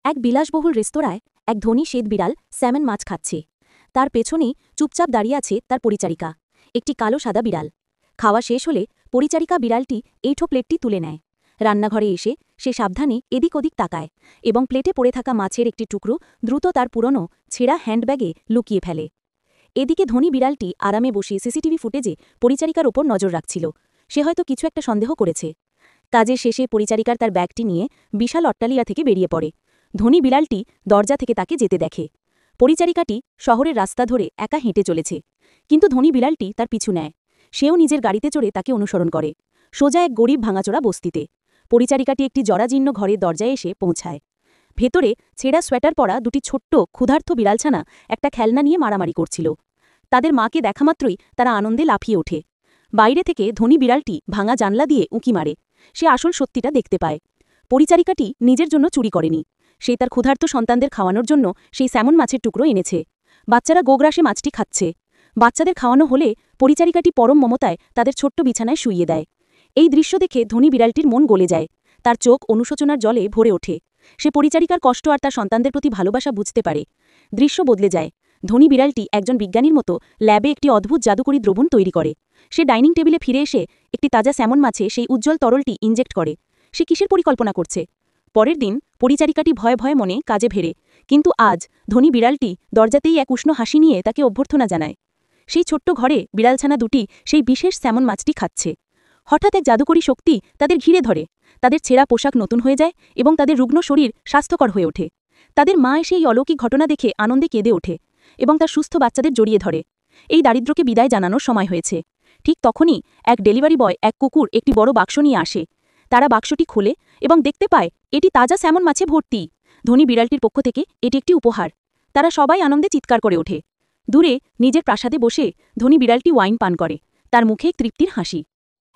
এক বিলাসবহুল রেস্তোরাঁয় এক ধনী শ্বেত বিড়াল স্যামন মাছ খাচ্ছে। তার পেছনেই চুপচাপ দাঁড়িয়ে আছে তার পরিচারিকা, একটি কালো সাদা বিড়াল। খাওয়া শেষ হলে পরিচারিকা বিড়ালটি এইঠো প্লেটটি তুলে নেয়। রান্নাঘরে এসে সে সাবধানে এদিক ওদিক তাকায় এবং প্লেটে পড়ে থাকা মাছের একটি টুকরো দ্রুত তার পুরনো ছেঁড়া হ্যান্ডব্যাগে লুকিয়ে ফেলে। এদিকে ধনী বিড়ালটি আরামে বসে সিসিটিভি ফুটেজে পরিচারিকার ওপর নজর রাখছিল। সে হয়তো কিছু একটা সন্দেহ করেছে। কাজের শেষে পরিচারিকার তার ব্যাগটি নিয়ে বিশাল অট্টালিকা থেকে বেরিয়ে পড়ে। ধনী বিড়ালটি দরজা থেকে তাকে যেতে দেখে। পরিচারিকাটি শহরের রাস্তা ধরে একা হেঁটে চলেছে, কিন্তু ধনী বিড়ালটি তার পিছু নেয়। সেও নিজের গাড়িতে চড়ে তাকে অনুসরণ করে, সোজা এক গরিব ভাঙাচোরা বস্তিতে। পরিচারিকাটি একটি জরাজীর্ণ ঘরের দরজায় এসে পৌঁছায়। ভেতরে ছেঁড়া সোয়েটার পরা দুটি ছোট্ট ক্ষুধার্ত বিড়ালছানা একটা খেলনা নিয়ে মারামারি করছিল। তাদের মাকে দেখামাত্রই তারা আনন্দে লাফিয়ে ওঠে। বাইরে থেকে ধনী বিড়ালটি ভাঙা জানলা দিয়ে উঁকি মারে। সে আসল সত্যিটা দেখতে পায়। পরিচারিকাটি নিজের জন্য চুরি করেনি, সে তার ক্ষুধার্ত সন্তানদের খাওয়ানোর জন্য সেই স্যামন মাছের টুকরো এনেছে। বাচ্চারা গোগ্রাসে মাছটি খাচ্ছে। বাচ্চাদের খাওয়ানো হলে পরিচারিকাটি পরম মমতায় তাদের ছোট্ট বিছানায় শুইয়ে দেয়। এই দৃশ্য দেখে ধনী বিড়ালটির মন গলে যায়। তার চোখ অনুশোচনার জলে ভরে ওঠে। সে পরিচারিকার কষ্ট আর তার সন্তানদের প্রতি ভালোবাসা বুঝতে পারে। দৃশ্য বদলে যায়। ধনী বিড়ালটি একজন বিজ্ঞানীর মতো ল্যাবে একটি অদ্ভুত জাদুকরী দ্রবণ তৈরি করে। সে ডাইনিং টেবিলে ফিরে এসে একটি তাজা স্যামন মাছে সেই উজ্জ্বল তরলটি ইনজেক্ট করে। সে কিসের পরিকল্পনা করছে? পরের দিন পরিচারিকাটি ভয়ে ভয়ে মনে কাজে ভেড়ে, কিন্তু আজ ধনী বিড়ালটি দরজাতেই এক উষ্ণ হাসি নিয়ে তাকে অভ্যর্থনা জানায়। সেই ছোট্ট ঘরে বিড়ালছানা দুটি সেই বিশেষ স্যামন মাছটি খাচ্ছে। হঠাৎ এক জাদুকরী শক্তি তাদের ঘিরে ধরে। তাদের ছেঁড়া পোশাক নতুন হয়ে যায় এবং তাদের রুগ্ন শরীর স্বাস্থ্যকর হয়ে ওঠে। তাদের মা এসে এই অলৌকিক ঘটনা দেখে আনন্দে কেঁদে ওঠে এবং তার সুস্থ বাচ্চাদের জড়িয়ে ধরে। এই দারিদ্র্যকে বিদায় জানানোর সময় হয়েছে। ঠিক তখনই এক ডেলিভারি বয় এক কুকুর একটি বড় বাক্স নিয়ে আসে। তারা বাক্সটি খোলে এবং দেখতে পায় এটি তাজা স্যামন মাছে ভর্তি। ধনী বিড়ালটির পক্ষ থেকে এটি একটি উপহার। তারা সবাই আনন্দে চিৎকার করে ওঠে। দূরে নিজের প্রাসাদে বসে ধনী বিড়ালটি ওয়াইন পান করে। তার মুখে এক তৃপ্তির হাসি।